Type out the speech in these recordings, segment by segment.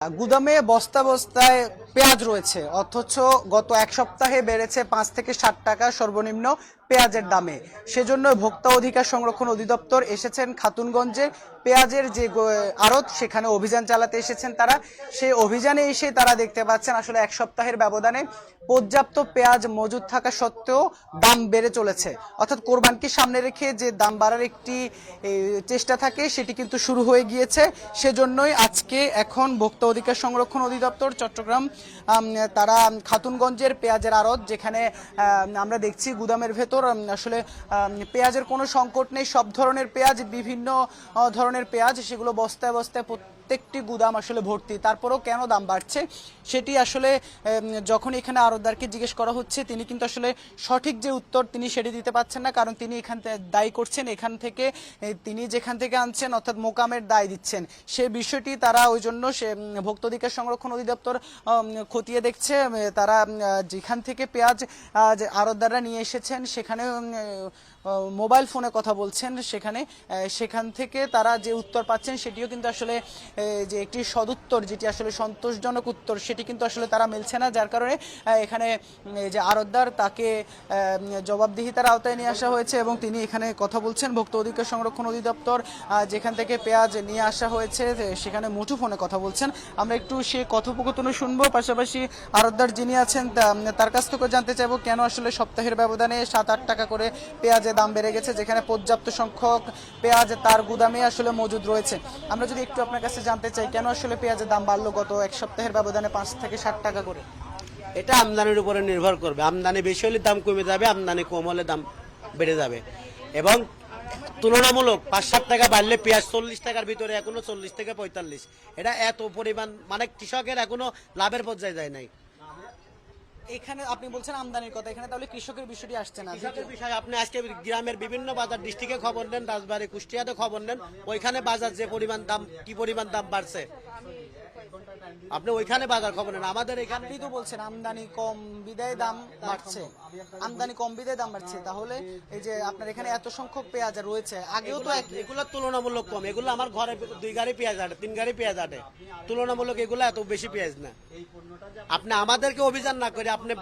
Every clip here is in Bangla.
গুদামে বস্তা বস্তায় পেঁয়াজ রয়েছে, অথচ গত এক সপ্তাহে বেড়েছে ৫ থেকে ৬০ টাকা সর্বনিম্ন পেঁয়াজের দামে। সেজন্য ভোক্তা অধিকার সংরক্ষণ অধিদপ্তর এসেছেন খাতুনগঞ্জে পেঁয়াজের যে আড়ত, সেখানে অভিযান চালাতে এসেছেন তারা। সেই অভিযানে এসে তারা দেখতে পাচ্ছেন আসলে এক সপ্তাহের ব্যবধানে পর্যাপ্ত পেঁয়াজ মজুদ থাকা সত্ত্বেও দাম বেড়ে চলেছে। অর্থাৎ কোরবানকে সামনে রেখে যে দাম বাড়ার একটি চেষ্টা থাকে, সেটি কিন্তু শুরু হয়ে গিয়েছে। সেজন্যই আজকে এখন ভোক্তা অধিকার সংরক্ষণ অধিদপ্তর চট্টগ্রাম তারা খাতুনগঞ্জের পেঁয়াজের আড়ত, যেখানে আমরা দেখছি গুদামের ভেতর আসলে পেঁয়াজের কোনো সংকট নেই। সব ধরনের পেঁয়াজ, বিভিন্ন ধরনের পেঁয়াজ, সেগুলো বস্তায় বস্তায় প্রত্যেকটি গুদাম আসলে ভর্তি। তারপরেও কেন দাম বাড়ছে সেটি আসলে যখন এখানে আড়তদারকে জিজ্ঞেস করা হচ্ছে, তিনি কিন্তু আসলে সঠিক যে উত্তর তিনি সেটি দিতে পারছেন না। কারণ তিনি এখান থেকে দায়ী করছেন, এখান থেকে তিনি যেখান থেকে আনছেন অর্থাৎ মোকামের দায় দিচ্ছেন। সে বিষয়টি তারা ওই জন্য সে ভোক্তা অধিকার সংরক্ষণ অধিদপ্তর খতিয়ে দেখছে। তারা যেখান থেকে পেঁয়াজ আড়তদাররা নিয়ে এসেছেন সেখানে মোবাইল ফোনে কথা বলছেন, সেখান থেকে তারা যে উত্তর পাচ্ছেন সেটিও কিন্তু আসলে যে একটি সদুত্তর, যেটি আসলে সন্তোষজনক উত্তর, সেটি কিন্তু আসলে তারা মিলছে না। যার কারণে এখানে যে আড়তদার, তাকে জবাবদিহিতার আওতায় নিয়ে আসা হয়েছে এবং তিনি এখানে কথা বলছেন। ভোক্তা অধিকার সংরক্ষণ অধিদপ্তর যেখান থেকে পেঁয়াজ নিয়ে আসা হয়েছে সেখানে মুঠোফোনে কথা বলছেন। আমরা একটু সে কথোপকথনও শুনবো, পাশাপাশি আড়তদার যিনি আছেন তার কাছ থেকে জানতে চাইবো কেন আসলে সপ্তাহের ব্যবধানে ৭-৮ টাকা করে পেঁয়াজের দাম বেড়ে গেছে, যেখানে পর্যাপ্ত সংখ্যক পেঁয়াজ তার গুদামে আসলে মজুদ রয়েছে। আমরা যদি একটু আপনার কাছে জানতে চাই, কেন আসলে পেঁয়াজের দাম বাড়লো গত এক সপ্তাহের ব্যবধানে ৫ থেকে ৬০ টাকা করে? এটা আমদানির উপরে নির্ভর করবে। আমদানি বেশি হলে দাম কমে যাবে, আমদানি কম হলে দাম বেড়ে যাবে। এবং তুলনামূলক ৫-৭ টাকা বাড়লে পেঁয়াজ ৪০ টাকার ভিতরে এখনো ৪০ থেকে ৪৫। এটা এত পরিমাণ, মানে কৃষকের এখনো লাভের পর্যায়ে যায় নাই। এখানে আপনি বলছেন আমদানির কথা, এখানে তাহলে কৃষকের বিষয়টি আসছে না। কৃষকের বিষয়ে আপনি আজকে গ্রামের বিভিন্ন বাজার, ডিস্ট্রিক্টে খবর নেন, রাজবাড়ী, কুষ্টিয়াতে খবর নেন, ওইখানে বাজার যে পরিমাণ দাম, কি পরিমাণ দাম বাড়ছে আপনি ওইখানে বাজার খবর নেন। আমাদের এখানে তো বলছেন আমদানি কম বিদায় দাম বাড়ছে, আমদানি কম বিদায় দাম বাড়ছে। তাহলে এই যে আপনার এখানে এত সংখ্যক পেঁয়াজ রয়েছে, আগেও তো এগুলো তুলনামূলক কম। এগুলো আমার ঘরে 2 গাড়ি পেঁয়াজ আটে, 3 গাড়ি পেঁয়াজ আটে। তুলনামূলক এগুলো এত বেশি পেঁয়াজ না। আপনি আমাদেরকে অভিযান না করে আপনি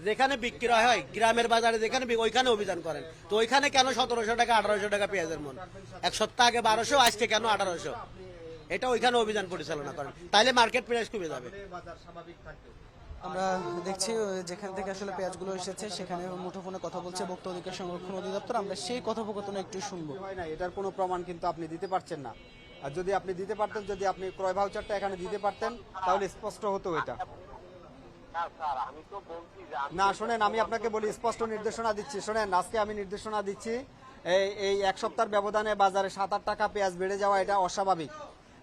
যেখানে বিক্রি হয় গ্রামের বাজারে, যেখানে ওইখানে অভিযান করেন। তো ওইখানে কেন ১৭০০ টাকা ১৮০০ টাকা পেঁয়াজের মন? এক সপ্তাহ আগে ১২০০, আজকে কেন ১৮০০? এটা ওইখানে অভিযান পরিচালনা করেন, তাইলে মার্কেট প্রাইস কমে যাবে। আমরা দেখছি যেখান থেকে আসলে পেঁয়াজগুলো এসেছে সেখানে মুঠোফোনে কথা বলছে ভোক্তা অধিকার সংরক্ষণ অধিদপ্তর। আমরা সেই কথোপকথন একটু শুনবো। না, এটার কোনো প্রমাণ কিন্তু আপনি দিতে পারছেন না। আর যদি আপনি দিতে পারতেন, যদি আপনি ক্রয় ভাউচারটা এখানে দিতে পারতেন, তাহলে স্পষ্ট হতো এটা। না শোনেন, আমি আপনাকে বলি, স্পষ্ট নির্দেশনা দিচ্ছি। শোনেন, আজকে আমি নির্দেশনা দিচ্ছি, এই এক সপ্তাহের ব্যবধানে বাজারে ৭-৮ টাকা পেঁয়াজ বেড়ে যাওয়া এটা অস্বাভাবিক।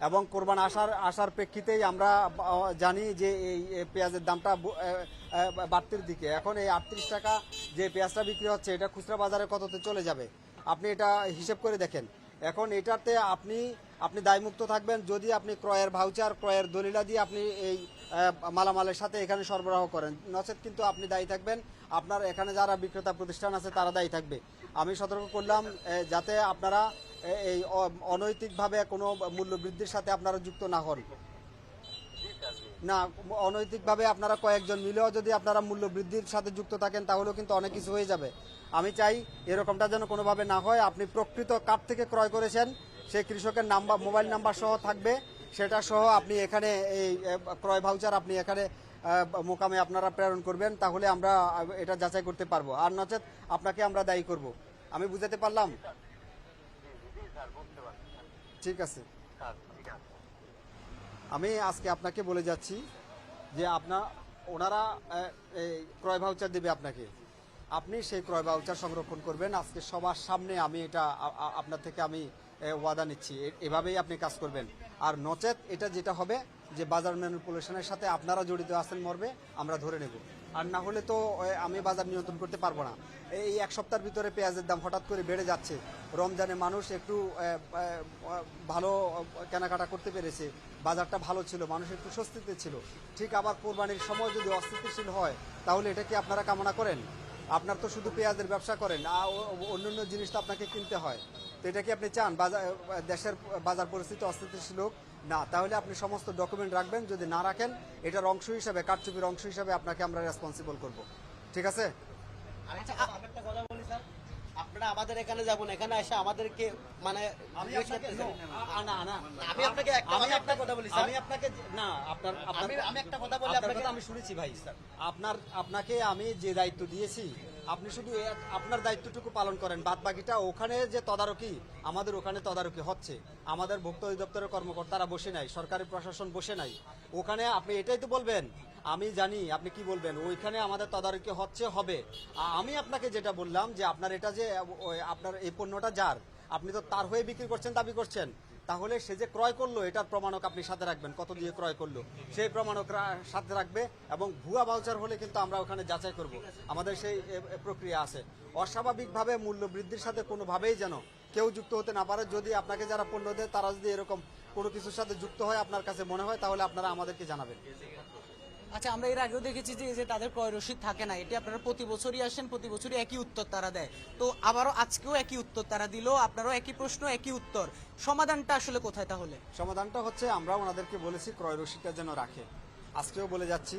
এবং কোরবান আসার প্রেক্ষিতেই আমরা জানি যে এই পেঁয়াজের দামটা বাড়তির দিকে। এখন এই ৩৮ টাকা যে পেঁয়াজটা বিক্রি হচ্ছে, এটা খুচরা বাজারে কততে চলে যাবে আপনি এটা হিসেব করে দেখেন। এখন এটাতে আপনি দায়মুক্ত থাকবেন যদি আপনি ক্রয়ের ভাউচার, ক্রয়ের দলিলা দিয়ে আপনি এই মালামালের সাথে এখানে সরবরাহ করেন। নচেত কিন্তু আপনি দায়ী থাকবেন, আপনার এখানে যারা বিক্রেতা প্রতিষ্ঠান আছে তারা দায়ী থাকবে। আমি সতর্ক করলাম যাতে আপনারা এই অনৈতিকভাবে কোনো মূল্য বৃদ্ধির সাথে আপনারা যুক্ত না হন। না, অনৈতিকভাবে আপনারা কয়েকজন মিলেও যদি আপনারা মূল্য বৃদ্ধির সাথে যুক্ত থাকেন, তাহলেও কিন্তু অনেক কিছু হয়ে যাবে। আমি চাই এরকমটা যেন কোনোভাবে না হয়। আপনি প্রকৃত কাঠ থেকে ক্রয় করেছেন, সেই কৃষকের নাম্বার, মোবাইল নাম্বার সহ থাকবে, সেটা সহ আপনি এখানে এই ক্রয় ভাউচার আপনি এখানে মোকামে আপনারা প্রেরণ করবেন, তাহলে আমরা এটা যাচাই করতে পারবো। আর নচেত আপনাকে আমরা দায়ী করব। আমি বুঝাতে পারলাম? ঠিক আছে। আমি আজকে আপনাকে বলে যাচ্ছি যে ওনারা এই ক্রয় ভাউচার দেবে আপনাকে, আপনি সেই ক্রয় ভাউচার সংরক্ষণ করবেন। আজকে সবার সামনে আমি এটা আপনার থেকে আমি ওয়াদা নিচ্ছি, এভাবেই আপনি কাজ করবেন। আর নচেত এটা যেটা হবে যে বাজার ম্যানিপুলেশনের সাথে আপনারা জড়িত আছেন মর্মে আমরা ধরে নেব। আর না হলে তো আমি বাজার নিয়ন্ত্রণ করতে পারবো না। এই এক সপ্তাহের ভিতরে পেঁয়াজের দাম হঠাৎ করে বেড়ে যাচ্ছে। রমজানে মানুষ একটু ভালো কেনাকাটা করতে পেরেছে, বাজারটা ভালো ছিল, মানুষ একটু স্বস্তিতে ছিল। ঠিক আবার কোরবানির সময় যদি অস্থিতিশীল হয়, তাহলে এটা কি আপনারা কামনা করেন? আপনার তো শুধু পেঁয়াজের ব্যবসা করেন, অন্যান্য জিনিস তো আপনাকে কিনতে হয়। তো এটা কি আপনি চান দেশের বাজার পরিস্থিতি অস্থিতিশীল হোক? না, তাহলে আপনি সমস্ত ডকুমেন্ট রাখবেন। যদি না রাখেন, এটার অংশ হিসাবে, কারচুপির অংশ হিসাবে আপনাকে আমরা রেসপন্সিবল করব। ঠিক আছে? আচ্ছা, আমি একটা কথা বলি স্যার, আপনারা আমাদের এখানে যাবেন, এখানে এসে আমাদেরকে মানে আমি আপনাকে একটা কথা বলি স্যার, আমি আপনাকে না, আমি একটা কথা বলি আপনার আপনাকে, কথা আমি শুনেছি ভাই। স্যার, আপনাকে আমি যে দায়িত্ব দিয়েছি, আপনি শুধু আপনার দায়িত্বটুকু পালন করেন, বাদ বাকিটা ওখানে যে তদারকি, আমাদের ওখানে তদারকি হচ্ছে, আমাদের ভোক্তা অধিদপ্তরের কর্মকর্তারা বসে নাই, সরকারি প্রশাসন বসে নাই, ওখানে আপনি এটাই তো বলবেন। আমি জানি আপনি কি বলবেন, ওইখানে আমাদের তদারকি হচ্ছে, হবে। আমি আপনাকে যেটা বললাম যে আপনার এটা যে আপনার এই পণ্যটা যার, আপনি তো তার হয়ে বিক্রি করছেন, দাবি করছেন, তাহলে সে যে ক্রয় করলো এটার প্রমাণক আপনি সাথে রাখবেন, কত দিয়ে ক্রয় করলো সেই প্রমাণক সাথে রাখবে। এবং ভুয়া ভাউচার হলে কিন্তু আমরা ওখানে যাচাই করব, আমাদের সেই প্রক্রিয়া আছে। অস্বাভাবিকভাবে মূল্য বৃদ্ধির সাথে কোনোভাবেই যেন কেউ যুক্ত হতে না পারে। যদি আপনাকে যারা পণ্য দেয় তারা যদি এরকম কোনো কিছুর সাথে যুক্ত হয় আপনার কাছে মনে হয়, তাহলে আপনারা আমাদেরকে জানাবেন। আচ্ছা, আমরা এর আগেও দেখেছি যে এই যে তাদের ক্রয় রসিদ থাকে না, এটি আপনারা প্রতি বছরই আসেন, প্রতি বছরই একই উত্তর তারা দেয়, তো আবারও আজকেও একই উত্তর তারা দিল, আপনারও একই প্রশ্ন একই উত্তর, সমাধানটা আসলে কোথায় তাহলে? সমাধানটা হচ্ছে আমরা ওনাদেরকে বলেছি ক্রয় রসিদটা যেন রাখে, আজকেও বলে যাচ্ছি।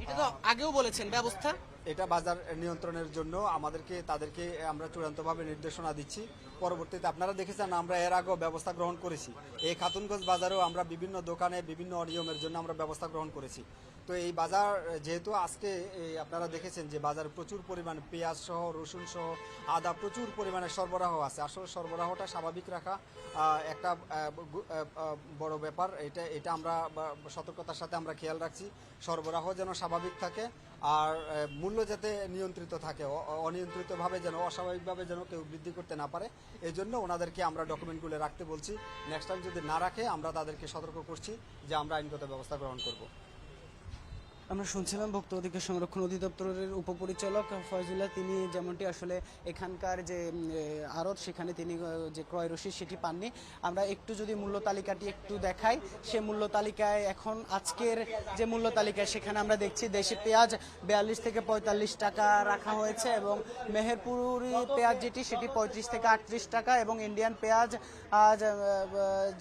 এটা তো আগেও বলেছেন ব্যবস্থা। এটা বাজার নিয়ন্ত্রণের জন্য তাদেরকে আমরা চূড়ান্তভাবে নির্দেশনা দিচ্ছি। পরবর্তীতে আপনারা দেখেছেন আমরা এর আগেও ব্যবস্থা গ্রহণ করেছি। এই খাতুনগঞ্জ বাজারেও আমরা বিভিন্ন দোকানে বিভিন্ন অনিয়মের জন্য আমরা ব্যবস্থা গ্রহণ করেছি। তো এই বাজার যেহেতু আজকে আপনারা দেখেছেন যে বাজারে প্রচুর পরিমাণে পেঁয়াজ সহ, রসুন সহ, আদা প্রচুর পরিমাণে সরবরাহ আছে। আসলে সরবরাহটা স্বাভাবিক রাখা একটা বড় ব্যাপার। এটা আমরা সতর্কতার সাথে আমরা খেয়াল রাখছি, সরবরাহ যেন স্বাভাবিক থাকে আর মূল্য যাতে নিয়ন্ত্রিত থাকে, অনিয়ন্ত্রিতভাবে যেন, অস্বাভাবিকভাবে যেন কেউ বৃদ্ধি করতে না পারে। এই জন্য ওনাদেরকে আমরা ডকুমেন্টগুলো রাখতে বলছি। নেক্সট টাইম যদি না রাখে আমরা তাদেরকে সতর্ক করছি যে আমরা আইনগত ব্যবস্থা গ্রহণ করব। আমরা শুনছিলাম ভোক্তা অধিকার সংরক্ষণ অধিদপ্তরের উপপরিচালক ফয়জুল্লাহ, তিনি যেমনটি আসলে এখানকার যে আড়ত সেখানে তিনি যে ক্রয় রসিদ সেটি পাননি। আমরা একটু যদি মূল্য তালিকাটি একটু দেখাই, সে মূল্য তালিকায় এখন আজকের যে মূল্য তালিকায় সেখানে আমরা দেখছি দেশি পেঁয়াজ 42 থেকে 45 টাকা রাখা হয়েছে এবং মেহেরপুরি পেঁয়াজ যেটি সেটি 35 থেকে 38 টাকা এবং ইন্ডিয়ান পেঁয়াজ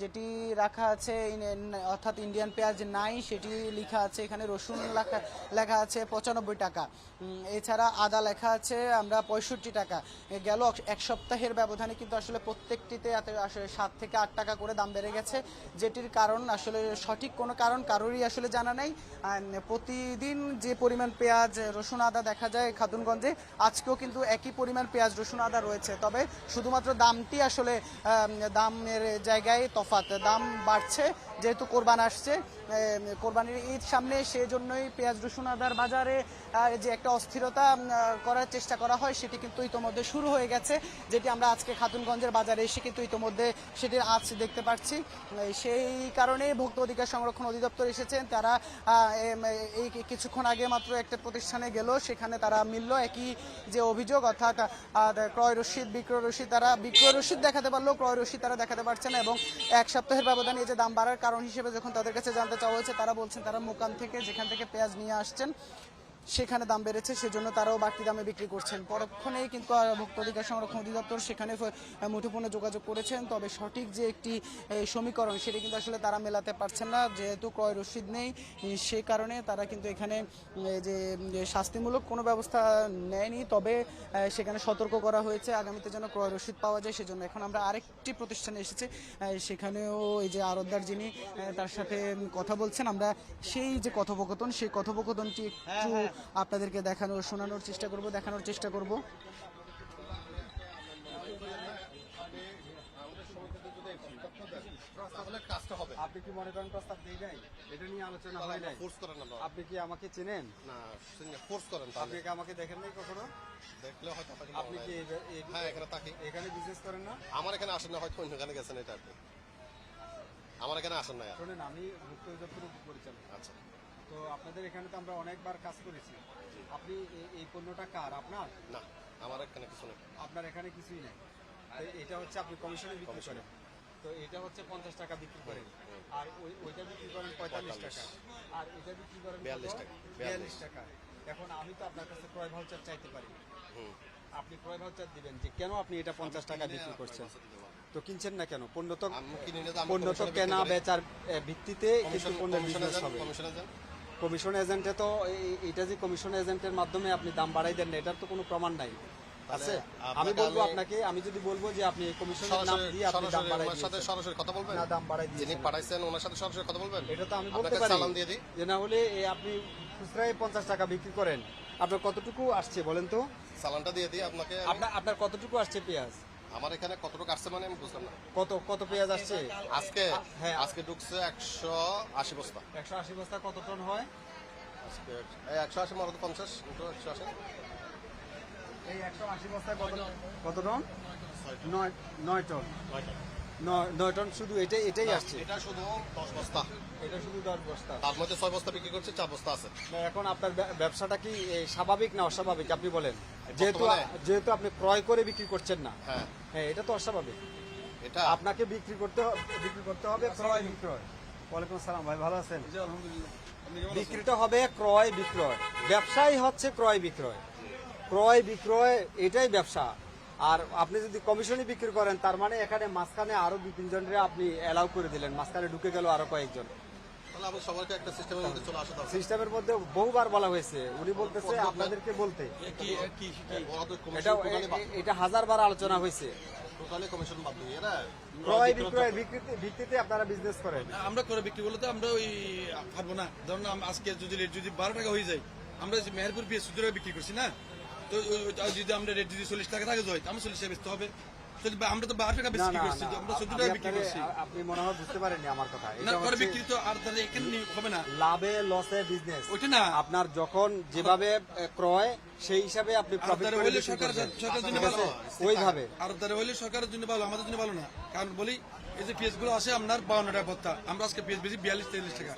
যেটি রাখা আছে অর্থাৎ ইন্ডিয়ান পেঁয়াজ নাই সেটি লেখা আছে এখানে, রসুন লেখা আছে 95 টাকা, এছাড়া আদা লেখা আছে আমরা 65 টাকা। গেল এক সপ্তাহের ব্যবধানে কিন্তু আসলে প্রত্যেকটিতে আসলে 7 থেকে 8 টাকা করে দাম বেড়ে গেছে, যেটির কারণ আসলে সঠিক কোনো কারণ কারোরই আসলে জানা নেই। প্রতিদিন যে পরিমাণ পেঁয়াজ রসুন আদা দেখা যায় খাতুনগঞ্জে, আজকেও কিন্তু একই পরিমাণ পেঁয়াজ রসুন আদা রয়েছে, তবে শুধুমাত্র দামটি আসলে দামের জায়গায় তফাৎ, দাম বাড়ছে যেহেতু কোরবান আসছে, কোরবানির ঈদ সামনে, সেজন্যই পেঁয়াজ রসুন আদার বাজারে যে একটা অস্থিরতা করার চেষ্টা করা হয় সেটি কিন্তু ইতোমধ্যে শুরু হয়ে গেছে, যেটি আমরা আজকে খাতুনগঞ্জের বাজারে এসে কিন্তু ইতোমধ্যে সেটির আঁচ দেখতে পাচ্ছি। সেই কারণে ভোক্তা অধিকার সংরক্ষণ অধিদপ্তর এসেছেন, তারা এই কিছুক্ষণ আগে মাত্র একটা প্রতিষ্ঠানে গেল, সেখানে তারা মিলল একই যে অভিযোগ, অর্থাৎ ক্রয় রসিদ বিক্রয় রসিদ, তারা বিক্রয় রসিদ দেখাতে পারলেও ক্রয় রসিদ তারা দেখাতে পারছে না এবং এক সপ্তাহের ব্যবধানে এই যে দাম বাড়ার কারণ হিসেবে যখন তাদের কাছে জানতে চাওয়া হয়েছে, তারা বলছেন তারা মোকাম থেকে যেখান থেকে পেঁয়াজ নিয়ে আসছেন সেখানে দাম বেড়েছে, সেজন্য তারাও বাড়তি দামে বিক্রি করছেন। পরক্ষণেই কিন্তু ভোক্তা অধিকার সংরক্ষণ অধিদপ্তর সেখানে মুঠোফোনে যোগাযোগ করেছেন, তবে সঠিক যে একটি সমীকরণ সেটি কিন্তু আসলে তারা মেলাতে পারছেন না, যেহেতু ক্রয় রসিদ নেই সেই কারণে তারা কিন্তু এখানে যে শাস্তিমূলক কোনো ব্যবস্থা নেয়নি, তবে সেখানে সতর্ক করা হয়েছে আগামীতে যেন ক্রয় রসিদ পাওয়া যায়। সেজন্য এখন আমরা আরেকটি প্রতিষ্ঠানে এসেছি, সেখানেও এই যে আড়তদার যিনি তার সাথে কথা বলছেন, আমরা সেই যে কথোপকথন সেই কথোপকথনটি একটু আপনাদেরকে শোনানোর চেষ্টা করব। আপনি কি মনে করেন প্রস্তাব দিয়ে যায় এটা নিয়ে আলোচনা হয় নাই? ফোর্স করেন না, আপনি কি আমাকে চেনেন? না ফোর্স করেন, আপনি কি আমাকে দেখেন নাই কখনো? দেখলে হয়তো আপনাকে আপনি কি হ্যাঁ এখানে থাকি, এখানে বিজনেস করেন না? আমার এখানে আসেন না, হয়তো অন্যখানে গেছেন, এটা আর কি। আমার এখানে আসেন না। শোনেন, আমি ভোক্তা অধিদপ্তর উপপরিচালক। আচ্ছা, তো আপনাদের এখানে তো আমরা অনেকবার কাজ করেছি। আপনি এই পণ্যটা কার? আপনার? না আমার এখানে কিছু নেই। আপনার এখানে কিছুই নেই। তো এটা হচ্ছে আপনি কমিশনে বিক্রি করেন, তো এটা হচ্ছে 50 টাকা বিক্রি করেন, আর ওইটা বিক্রি করেন 45 টাকা, আর এটা বিক্রি করেন 42 টাকা। 42 টাকা। এখন আমি তো আপনার কাছে ক্রয় ভাউচার চাইতে পারি, আপনি ক্রয় ভাউচার দিবেন যে কেন আপনি এটা 50 টাকা বিক্রি করছেন। তো কিনছেন না কেন? পণ্য তো আমি কিনি না তো, আমি পণ্য তো কমিশনে কেনা বিক্রি করি। বেচার ভিত্তিতে কিন্তু পণ্যের বিজনেস হবে। কমিশন এজেন্ট কমিশন এজেন্টে তো এটা যে কমিশন এজেন্টের মাধ্যমে আপনি দাম বাড়াই দেন না, এটার তো কোনো প্রমাণ নাই আছে। আমি বলবো আপনাকে, আমি যদি বলবো যে আপনি কমিশনের নাম দিয়ে আপনি দাম বাড়াই ওনার সাথে দিয়েছেন, সরাসরি কথা বলবেন, না দাম বাড়াই যিনি দিয়েছেন, পাঠাইছেন ওনার সাথে সরাসরি কথা বলবেন। এটা তো আমি বলতে আপনাকে পারি চালান দিয়ে দিই। যে না হলে আপনি খুচরায় 50 টাকা বিক্রি করেন, আপনার কতটুকু আসছে বলেন তো? চালানটা দিয়ে দিই আপনাকে। আপনার কতটুকু আসছে পেঁয়াজ? আমার এখানে কতটুকু আসছে মানে আমি বুঝলাম না। কত পেঁয়াজ আসছে আজকে হ্যাঁ। আজকে ঢুকছে 180 বস্তা। 180 বস্তা কত টন হয়? আজকে এই 180 মারো তো 50 ইনটু 180 এই 180 বস্তায় কত টন? 9 টন। 9 টন শুধু এটাই আসছে। এটা শুধু 10 বস্তা, এটা শুধু 10 বস্তা। তার মধ্যে 6 বস্তা বিক্রি করছে, 4 বস্তা আছে। না, এখন আপনার ব্যবসাটা কি স্বাভাবিক না অস্বাভাবিক আপনি বলেন? বর্তমানে? যেহেতু আপনি ক্রয় করে বিক্রি করছেন না, হ্যাঁ, হ্যাঁ এটা তো অস্বাভাবিক। এটা আপনাকে বিক্রি করতে হবে ক্রয় বিক্রয়। ওয়ালাইকুম আসসালাম ভাই, ভালো আছেন? বিক্রিটা হবে ক্রয় বিক্রয়, ব্যবসাই হচ্ছে ক্রয় বিক্রয়। ক্রয় বিক্রয় এটাই ব্যবসা। আর আপনি যদি কমিশনে বিক্রি করেন তার মানে এখানে মাঝখানে আরো 2-3 জনরে আপনি অ্যালাউ করে দিলেন, মাঝখানে ঢুকে গেল আরো কয়েকজন। তাহলে আমি সবাইকে একটা সিস্টেমের মধ্যে চলে আসা দরকার। সিস্টেমের মধ্যে বহুবার বলা হয়েছে, উনি বলতেছে আপনাদেরকে বলতে, বড়দের এটা কমিশন এটা হাজারবার আলোচনা হয়েছে। টোটালি কমিশন বাদ দিয়ে এরা ক্রয় বিক্রয়ের ভিত্তিতে আপনারা বিজনেস করেন। আমরা করে বিক্রি করলে তো আমরা ওই পারবো না। ধরুন আজকে যদি রেট যদি 12 টাকা হয়ে যায়, আমরা যে মেহেরপুর পেঁয়াজ 14 টাকা বিক্রি করছি না, তো যদি আমরা রেট যদি 40 টাকা থাকে যায়, আমরা 40 টাকা বেচতে হবে। আমরা তো 12 টাকা না বেশি না করছি, না, আমরা 14 টাকা বিক্রি করছি। আপনি মনে হয় বুঝতে পারেননি আমার কথা। না এটা করে হচ্ছে বিক্রি তো আর তাহলে এখানে হবে না, লাভে লসে বিজনেস। ওইটা না। আপনার যখন যেভাবে ক্রয় সেই হিসাবে আপনি আর প্রফিট তারা করে হইলে বিক্রি সরকারের করবেন। জন্য ঠিক আছে? ভালো, ওইভাবে আর তারা হইলে সরকারের জন্য ভালো, আমাদের জন্য ভালো না। কারণ বলি এই যে পেঁয়াজ গুলো আসে আপনার 52 টাকা ভত্তা, আমরা আজকে পেঁয়াজ বেশি 42-43 টাকা।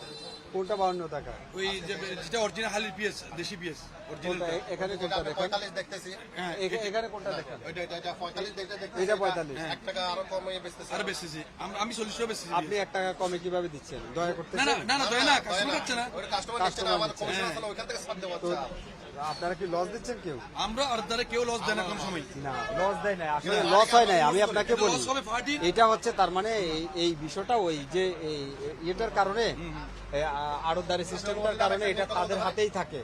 কোনটা 52 টাকা? ওই যেটা অরিজিনাল হালির পেঁয়াজ, দেশি পেঁয়াজ অরিজিনাল। কোনটা? এখানে কোনটা দেখেন? 45 দেখতেছি। হ্যাঁ, এখানে কোনটা দেখেন? এটা 45 দেখতেছি। এটা 45। 1 টাকা আরো কমে বেচতেছি। আরো বেশি আমি 40 টাকা বেশি। আপনি 1 টাকা কমে কিভাবে দিচ্ছেন? দয়া না করতেছেন? না না না দয় না, কাস্টমার হচ্ছে না। ওই কাস্টমার নিচ্ছে না, আমার কমিশন আছে না, ওইখান থেকে ছাড় দেওয়া হচ্ছে। আপনারা কি লস দিচ্ছেন কেউ? আমরা আর দ্বারা কেউ লস দেয় না কোন সময়। না, লস দেয় না, আসলে লস হয় নাই। আমি আপনাকে বলি, লস হবে পার্টির। এটা হচ্ছে তার মানে এই বিষয়টা ওই যে এটার কারণে আড়তদারি সিস্টেমটার কারণে এটা তাদের হাতেই থাকে।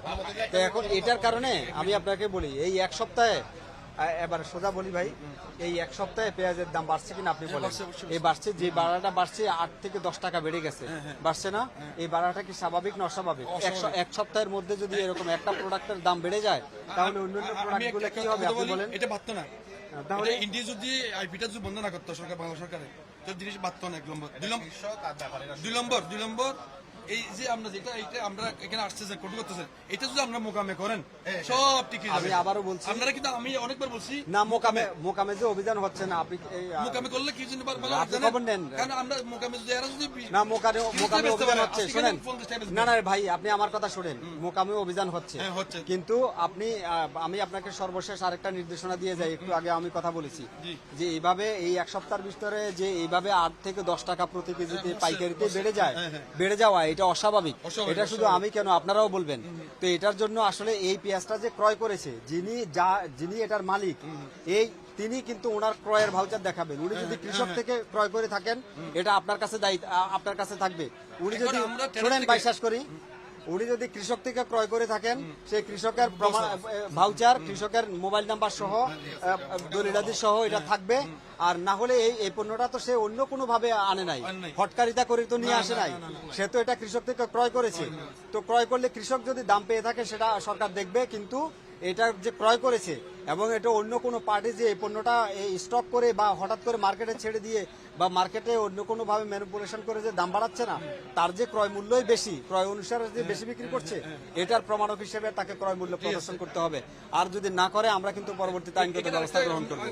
তো এখন এটার কারণে আমি আপনাকে বলি, এই 1 সপ্তাহে এবার সোজা বলি ভাই, এই 1 সপ্তাহে পেঁয়াজের দাম বাড়ছে কিনা আপনি বলেন? এই বাড়ছে, যে বাড়াটা বাড়ছে 8 থেকে 10 টাকা বেড়ে গেছে, বাড়ছে না? এই বাড়াটা কি স্বাভাবিক না অস্বাভাবিক? 1 সপ্তাহের মধ্যে যদি এরকম একটা প্রোডাক্টের দাম বেড়ে যায়, তাহলে অন্যান্য প্রোডাক্ট গুলো কি হবে আপনি বলেন? এটা বাড়তো না। তাহলে এটা ইন্ডিয়া যদি আইপিটা যদি বন্ধ না করতো সরকার, বাংলা সরকারে, তো জিনিস বাড়তো না। 1 নম্বর। 2 নম্বর এই যে আমরা যেটা এইটা আমরা এখানে আসতেছে কটু করতেছে, এটা যদি আমরা মোকামে করেন সব টিকে যাবে। আমি আবারও বলছি, আপনারা কিন্তু আমি অনেকবার বলছি না মোকামে যে অভিযান হচ্ছে না, আপনি মোকামে করলে কি জন্য আপনি খবর নেন। কারণ আমরা মোকামে যদি এরা যদি না মোকামে অভিযান হচ্ছে, শুনেন। 50 টাকা না না ভাই, আপনি আমার কথা শুনেন। মোকামে অভিযান হচ্ছে, হ্যাঁ, হচ্ছে। কিন্তু আমি আপনাকে সর্বশেষ আরেকটা নির্দেশনা দিয়ে যাই। একটু আগে আমি কথা বলেছি যে এইভাবে এই 1 সপ্তাহের ভিতরে যে এইভাবে 8 থেকে 10 টাকা প্রতি কেজিতে পাইকারিতে বেড়ে যাওয়া এটা অস্বাভাবিক। এটা শুধু আমি কেন, আপনারাও বলবেন। তো এটার জন্য আসলে এই পেঁয়াজটা যে ক্রয় করেছে, যিনি এটার মালিক, তিনি কিন্তু ওনার ক্রয়ের ভাউচার দেখাবেন। উনি যদি কৃষক থেকে ক্রয় করে থাকেন, এটা আপনার কাছে থাকবে। উনি যদি শুনেন বিশ্বাস করি, উনি যদি কৃষক থেকে ক্রয় করে থাকেন, সেই কৃষকের ভাউচার, কৃষকের মোবাইল নাম্বার সহ, দলিলাদি সহ এটা থাকবে। আর না হলে এই পণ্যটা তো সে অন্য কোনো ভাবে আনে নাই, হটকারিতা করে তো নিয়ে আসে নাই, সে তো এটা কৃষক থেকে ক্রয় করেছে। তো ক্রয় করলে কৃষক যদি দাম পেয়ে থাকে সেটা সরকার দেখবে, কিন্তু এটা যে ক্রয় করেছে এবং এটা অন্য কোনো পার্টি যে এই পণ্যটা স্টক করে বা হঠাৎ করে মার্কেটে ছেড়ে দিয়ে বা মার্কেটে অন্য কোনো ভাবে ম্যানিপুলেশন করে যে দাম বাড়াচ্ছে না, তার যে ক্রয় মূল্যই বেশি, ক্রয় অনুসারে যে বেশি বিক্রি করছে, এটার প্রমাণক হিসেবে তাকে ক্রয় মূল্য প্রদর্শন করতে হবে। আর যদি না করে আমরা কিন্তু পরবর্তীতে আইনগত ব্যবস্থা গ্রহণ করবো।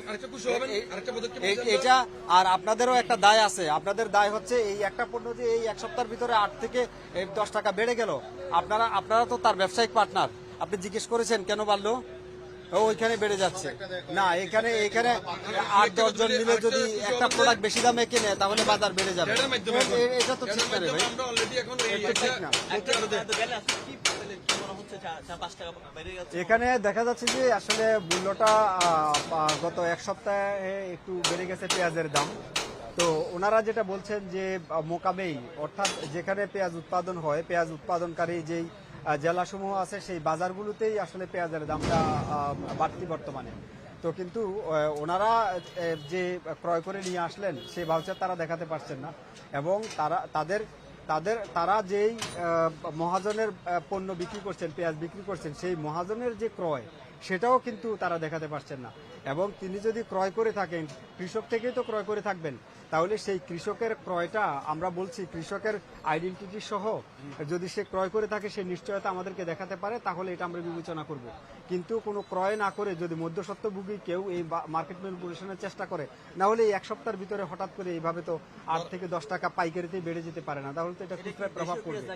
এটা আর আপনাদেরও একটা দায় আছে। আপনাদের দায় হচ্ছে এই একটা পণ্য যে এই 1 সপ্তাহের ভিতরে 8 থেকে 10 টাকা বেড়ে গেল, আপনারা তো তার ব্যবসায়িক পার্টনার, আপনি জিজ্ঞেস করেছেন কেন বাড়লো? ওইখানে বেড়ে যাচ্ছে না, এখানে এখানে 8-10 জন মিলে যদি একটা প্রোডাক্ট বেশি দামে কিনে তাহলে বাজার বেড়ে যাবে। এটার মাধ্যমে এটা তো ঠিক না রে ভাই, আমরা অলরেডি এখন এটা ঠিক না। এখানে দেখা যাচ্ছে যে আসলে মূল্যটা গত এক সপ্তাহে একটু বেড়ে গেছে পেঁয়াজের দাম। তো ওনারা যেটা বলছেন যে মোকামেই অর্থাৎ যেখানে পেঁয়াজ উৎপাদন হয়, পেঁয়াজ উৎপাদনকারী যেই জেলাসমূহ আছে সেই বাজারগুলোতেই আসলে পেঁয়াজের দামটা বাড়তি বর্তমানে। তো কিন্তু ওনারা যে ক্রয় করে নিয়ে আসলেন সেই ভাউচার তারা দেখাতে পারছেন না, এবং তারা যেই মহাজনের পণ্য বিক্রি করছেন, পেঁয়াজ বিক্রি করছেন, সেই মহাজনের যে ক্রয় সেটাও কিন্তু তারা দেখাতে পারছেন না। এবং তিনি যদি ক্রয় করে থাকেন, কৃষক থেকেই তো ক্রয় করে থাকবেন, তাহলে সেই কৃষকের ক্রয়টা আমরা বলছি কৃষকের আইডেন্টিটি সহ যদি সে ক্রয় করে থাকে সে নিশ্চয়তা আমাদেরকে দেখাতে পারে, তাহলে এটা আমরা বিবেচনা করব। কিন্তু কোনো ক্রয় না করে যদি মধ্যস্বত্বভোগী কেউ এই মার্কেট ম্যানিপুলেশনের চেষ্টা করে, না হলে এই এক সপ্তাহের ভিতরে হঠাৎ করে এইভাবে তো 8 থেকে 10 টাকা পাইকারিতেই বেড়ে যেতে পারে না, তাহলে তো এটা খুচরায় প্রভাব পড়বে।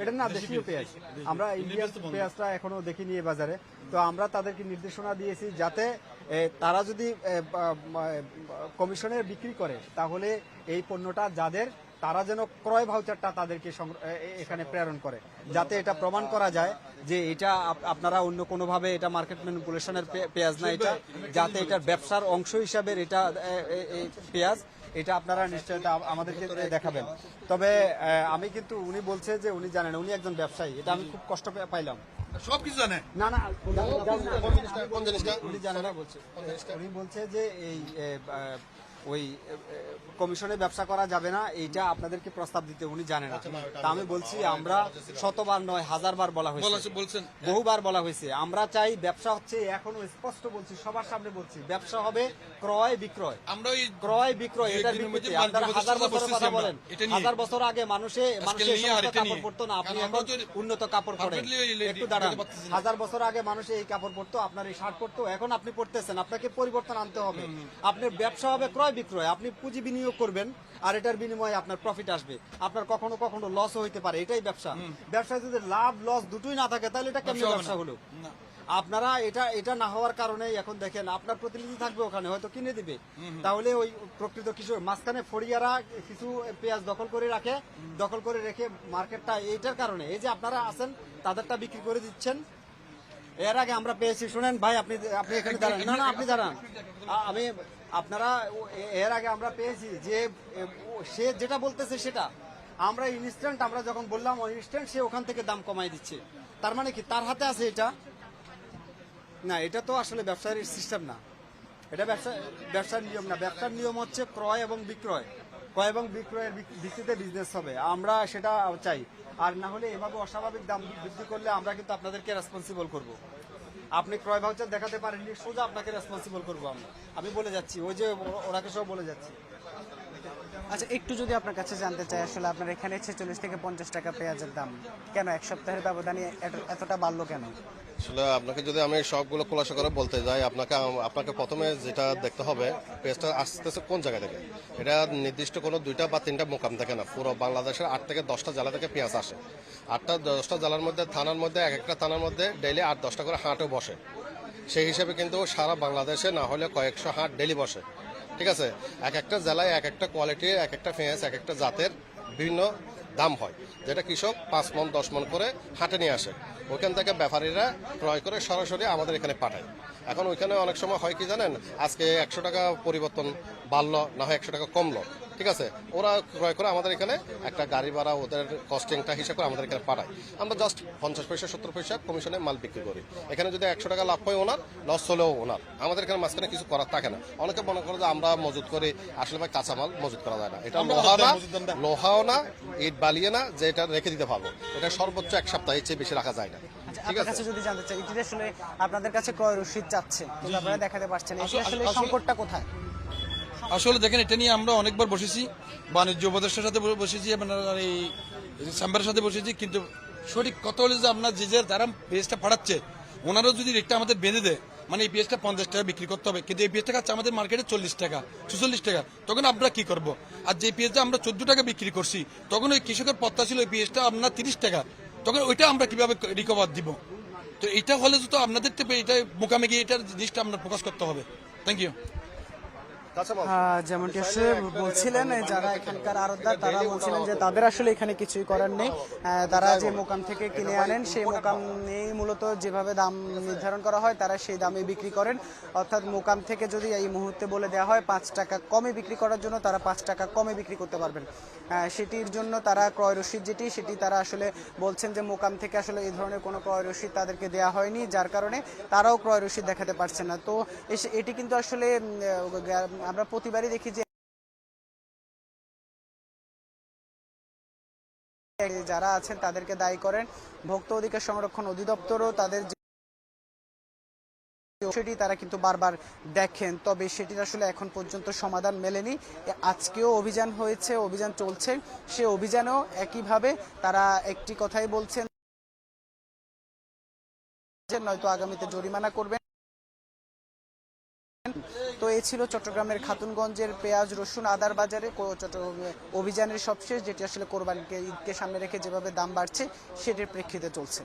এটা না দেশীয় পেঁয়াজ, আমরা ইন্ডিয়ান পেঁয়াজটা এখনো দেখিনি এই বাজারে। তো আমরা তাদেরকে নির্দেশনা দিয়েছি যাতে তারা যদি কমিশনে বিক্রি করে তাহলে এই পণ্যটা যাদের, তারা যেন ক্রয় ভাউচারটা তাদেরকে এখানে প্রেরণ করে, যাতে এটা প্রমাণ করা যায় যে এটা আপনারা অন্য কোনোভাবে এটা মার্কেট ম্যানিপুলেশনের পেঁয়াজ না, এটা যাতে এটার ব্যবসার অংশ হিসাবে এটা পেঁয়াজ, এটা আপনারা নিশ্চয়ই আমাদেরকে দেখাবেন। তবে আমি কিন্তু উনি বলছে যে উনি জানেন, উনি একজন ব্যবসায়ী, এটা আমি খুব কষ্ট পাইলাম। সবকিছু জানে না না কোন জিনিসটা উনি জানে না বলছে, উনি বলছে যে এই ওই কমিশনে ব্যবসা করা যাবে না, এইটা আপনাদেরকে প্রস্তাব দিতে উনি জানে না। তা আমি বলছি আমরা শতবার নয় 1000 বার বলা হয়েছে, বলছেন বহুবার বলা হয়েছে, আমরা চাই ব্যবসা হচ্ছে, এখনো স্পষ্ট বলছি, সবার সামনে বলছি, ব্যবসা হবে ক্রয় বিক্রয়, আমরা ওই ক্রয় বিক্রয়, এটার বিপরীতে। আপনারা 1000 বছরের কথা বলেন, এটা নিয়ে 1000 বছর আগে মানুষের কাপড় পরতো না, আপনি এখন উন্নত কাপড় পরেন। একটু দাঁড়ান, 1000 বছর আগে মানুষ এই কাপড় পরতো, আপনার এই শার্ট পরতো, এখন আপনি পরতেছেন, আপনাকে পরিবর্তন আনতে হবে। আপনার ব্যবসা হবে ক্রয় বিক্রয়, আপনি পুঁজি বিনিয়োগ করবেন আর এটার বিনিময়ে আপনার প্রফিট আসবে, আপনার কখনো কখনো লসও হইতে পারে, এটাই ব্যবসা। ব্যবসায় যদি লাভ লস দুটোই না থাকে তাহলে এটা কেমন ব্যবসা হলো? আপনারা এটা না হওয়ার কারণে এখন দেখেন আপনার প্রতিনিধি থাকবে ওখানে, হয়তো কিনে দিবে, তাহলে ওই প্রকৃত কৃষক মাঝখানে ফড়িয়ারা কিছু পেঁয়াজ দখল করে রাখে, দখল করে রেখে মার্কেটটা এইটার কারণে, এই যে আপনারা আছেন তাদেরটা বিক্রি করে দিচ্ছেন। এর আগে আমরা পেয়েছি, শুনেন ভাই, আপনি এখানে দাঁড়ান, না না আপনি দাঁড়ান, আমি আপনারা এর আগে আমরা পেয়েছি যে সে যেটা বলতেছে সেটা আমরা ইনস্ট্যান্ট, আমরা যখন বললাম ইনস্ট্যান্ট সে ওখান থেকে দাম কমাই দিচ্ছে। তার মানে কি তার হাতে আছে এটা? না, এটা তো আসলে ব্যবসার সিস্টেম না, এটা ব্যবসার নিয়ম না। ব্যবসার নিয়ম হচ্ছে ক্রয় এবং বিক্রয়, ক্রয় এবং বিক্রয়ের ভিত্তিতে বিজনেস হবে, আমরা সেটা চাই। আর না হলে এভাবে অস্বাভাবিক দাম বৃদ্ধি করলে আমরা কিন্তু আপনাদেরকে রেসপন্সিবল করব। আপনি ক্রয় ভাউচার দেখাতে পারেননি, সোজা আপনাকে রেসপন্সিবল করবো আমি বলে যাচ্ছি, ওই যে ওনাকে সব বলে যাচ্ছি। আচ্ছা, একটু যদি আপনার কাছে জানতে চাই, আসলে আপনার এখানে 46 থেকে 50 টাকা পেঁয়াজের দাম কেন এক সপ্তাহের ব্যবধানে এতটা বাড়লো কেন? আসলে আপনাকে যদি আমি সবগুলো খোলাসা করে বলতে যাই, আপনাকে প্রথমে যেটা দেখতে হবে পেঁয়াজটা আসতেছে কোন জায়গা থেকে। এটা নির্দিষ্ট কোনো 2টা বা 3টা মোকাম থাকে না, পুরো বাংলাদেশের 8 থেকে 10টা জেলা থেকে পেঁয়াজ আসে। 8টা-10টা জেলার মধ্যে, থানার মধ্যে, এক একটা থানার মধ্যে ডেইলি 8-10টা করে হাটও বসে। সেই হিসাবে কিন্তু সারা বাংলাদেশে না হলে কয়েকশো হাট ডেইলি বসে, ঠিক আছে। এক একটা জেলায় এক একটা কোয়ালিটি, এক একটা পেঁয়াজ, এক একটা জাতের বিভিন্ন দাম হয়, যেটা কৃষক 5 মণ 10 মণ করে হাটে নিয়ে আসে। ওইখান থেকে ব্যাপারীরা ক্রয় করে সরাসরি আমাদের এখানে পাঠায়। এখন ওইখানে অনেক সময় হয় কি জানেন, আজকে 100 টাকা পরিবর্তন বাড়লো, না হয় 100 টাকা কমলো, ঠিক আছে। ওরা ক্রয় করে আমাদের এখানে একটা গাড়ি ভাড়া, ওদের কস্টিংটা হিসাব করে আমাদের এখানে পাঠায়। আমরা জাস্ট 50 পয়সা 70 পয়সা কমিশনে মাল বিক্রি করি। এখানে যদি 100 টাকা লাভ হয় ওনার, লস হলেও ওনার, আমাদের এখানে মাঝখানে কিছু করার থাকে না। অনেকে মনে করে যে আমরা মজুত করি, আসলে ভাই কাঁচামাল মজুত করা যায় না। এটা লোহাও না, ইট বালিয়ে না যে এটা রেখে দিতে পারবো, এটা সর্বোচ্চ 1 সপ্তাহ, এর চেয়ে বেশি রাখা যায় না। আপনার কাছে যদি জানতে চাই, এটা আসলে আপনাদের কাছে ক্রয় রসিদ চাচ্ছে কিন্তু আপনারা দেখাতে পারছেন, এটা আসলে সংকটটা কোথায়? আসলে দেখেন, এটা নিয়ে আমরা অনেকবার বসেছি, বাণিজ্য উপদেষ্টার সাথে বসেছি, আপনার এই চেম্বারের সাথে বসেছি, কিন্তু সঠিক কথা হলো যে আপনার যে যারা পেঁয়াজটা পাঠাচ্ছে ওনারাও যদি রেটটা আমাদের বেঁধে দেয়, মানে এই পেঁয়াজটা 50 টাকা বিক্রি করতে হবে, কিন্তু এই পেঁয়াজটা খাচ্ছে আমাদের মার্কেটে 40 টাকা 46 টাকা, তখন আমরা কি করব? আর যে পেঁয়াজটা আমরা 14 টাকা বিক্রি করছি, তখন ওই কৃষকের পত্তা ছিল ওই পেঁয়াজটা আপনার 30 টাকা, তখন ওইটা আমরা কিভাবে রিকভার দিব? তো এটা হলে তো আপনাদের এটা মোকামে গিয়ে এটার জিনিসটা আপনার ফোকাস করতে হবে। Thank you. যেমনটি আসলে বলছিলেন যারা এখানকার আড়তদার তারা বলছিলেন যে তাদের আসলে এখানে কিছুই করার নেই, তারা যে মোকাম থেকে কিনে আনেন সেই মোকাম নিয়েই মূলত যেভাবে দাম নির্ধারণ করা হয় তারা সেই দামে বিক্রি করেন। অর্থাৎ মোকাম থেকে যদি এই মুহূর্তে বলে দেওয়া হয় 5 টাকা কমে বিক্রি করার জন্য, তারা 5 টাকা কমে বিক্রি করতে পারবেন। সেটির জন্য তারা ক্রয় রসিদ সেটি তারা আসলে বলছেন যে মোকাম থেকে আসলে এই ধরনের কোনো ক্রয় রসিদ তাদেরকে দেওয়া হয়নি, যার কারণে তারাও ক্রয় রসিদ দেখাতে পারছে না। তো এটি কিন্তু আসলে আমরা প্রতিবারই দেখি যে যারা আছেন তাদেরকে দায়ী করেন ভোক্তা অধিকার সংরক্ষণ অধিদপ্তরও তাদের সেটি তারা কিন্তু বারবার দেখেন, তবে সেটির আসলে এখন পর্যন্ত সমাধান মেলেনি। আজকেও অভিযান হয়েছে, অভিযান চলছে, সে অভিযানেও একইভাবে তারা একটি কথাই বলছেন যে নয়তো আগামীতে জরিমানা করবেন। তো এই ছিল চট্টগ্রামের খাতুনগঞ্জের পেঁয়াজ রসুন আদার বাজারে অভিযানের সবশেষ, যেটি আসলে কোরবানিকে ঈদকে সামনে রেখে যেভাবে দাম বাড়ছে সেটির প্রেক্ষিতে চলছে।